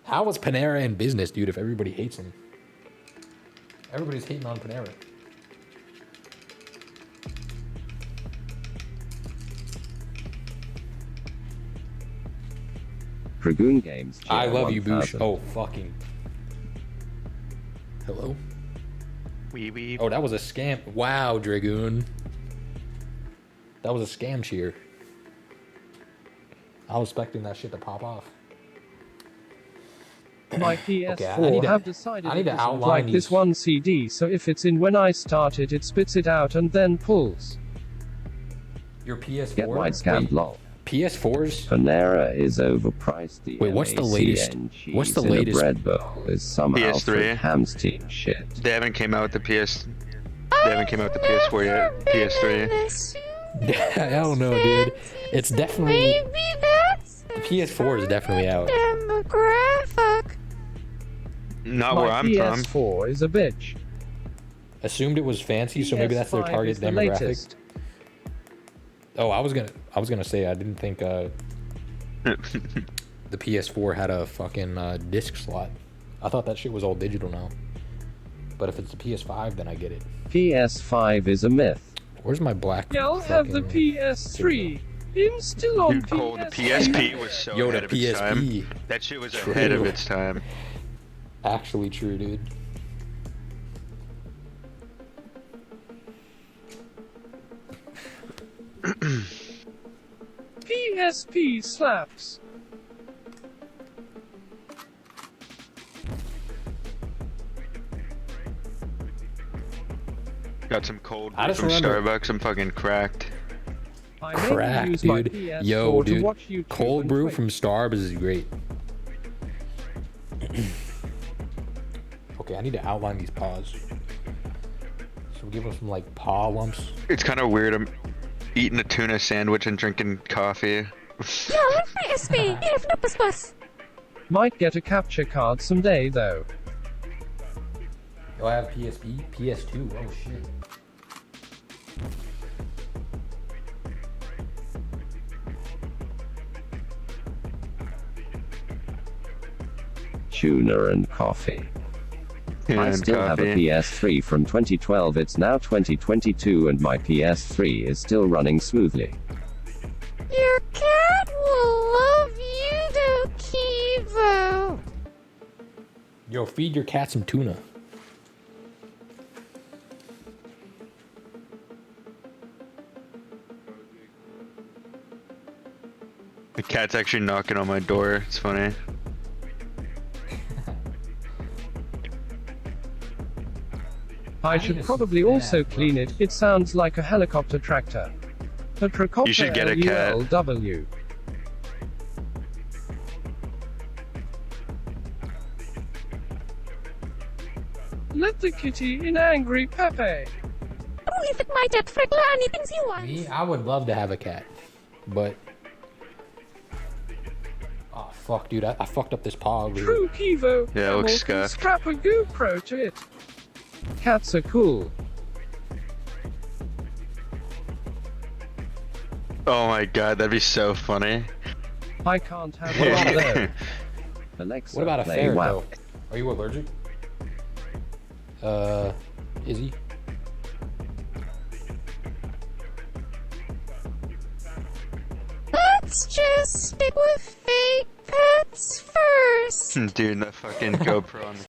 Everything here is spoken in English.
How was Panera in business, dude, if everybody hates him? Everybody's hating on Panera. Dragoon Games. I love you, 1000. Boosh. Oh, fucking. Hello? Wee wee. Oh, that was a scam. Wow, Dragoon. That was a scam cheer. I was expecting that shit to pop off. My PS4 Okay, have decided I need it to doesn't outline like these. this one CD, so if it's in when I start it, it spits it out and then pulls. Your PS4? Get white scammed, Wait, lol. PS4s? Panera is overpriced. The Wait, what's the latest? MACN What's the cheese in a latest? bread bowl is some PS3. Alfred Hamstein shit. They haven't came out with the PS. They haven't came out with the PS4 yet. PS3. I don't know, dude. It's definitely... The PS4 is definitely out. Demographic. Not My where I'm from. PS4 is a bitch. Assumed it was fancy, so maybe that's their PS5 target is the demographic. latest. Oh, I was gonna say I didn't think the PS4 had a fucking disc slot. I thought that shit was all digital now. But if it's the PS5, then I get it. PS5 is a myth. Where's my black? Y'all have the fucking- PS3. It's still on Dude, Cole, the PS3. PSP was so Yo, ahead the of its time. PSP. That shit was True. ahead of its time. Actually true, dude. PSP slaps. Got some cold I brew just from remember- Starbucks. I'm fucking cracked. I mainly Crack, use my dude. PS4 Yo, to dude. watch YouTube Cold and brew Twitch. from Starbucks is great. Okay, I need to outline these paws. So give them some like paw lumps. It's kind of weird. I'm eating a tuna sandwich and drinking coffee. Yo, PSP. If no bus. Might get a capture card someday though. Oh, I have PSP, PS2. Oh shit. Tuna and coffee. Tuna I and still have a coffee. PS3 from 2012. It's now 2022 and my PS3 is still running smoothly. Your cat will love you though, Kivo. Yo, feed your cat some tuna. The cat's actually knocking on my door. It's funny. I should probably also clean it. It sounds like a helicopter tractor. A tricopter You should get a cat. LULW. Let the kitty in angry Pepe. Oh, if it might add freckle anything you want. Me, I would love to have a cat, but oh fuck, dude, I fucked up this paw over here. True Kivo. Yeah, it looks Camel can scuffed. strap a GoPro to it. Cats are cool. Oh my god, that'd be so funny. I can't have What one about though. Alexa, What about a play ferret WoW. though? Are you allergic? Is he? Let's just stick with fake pets first. Dude, the fucking GoPro on the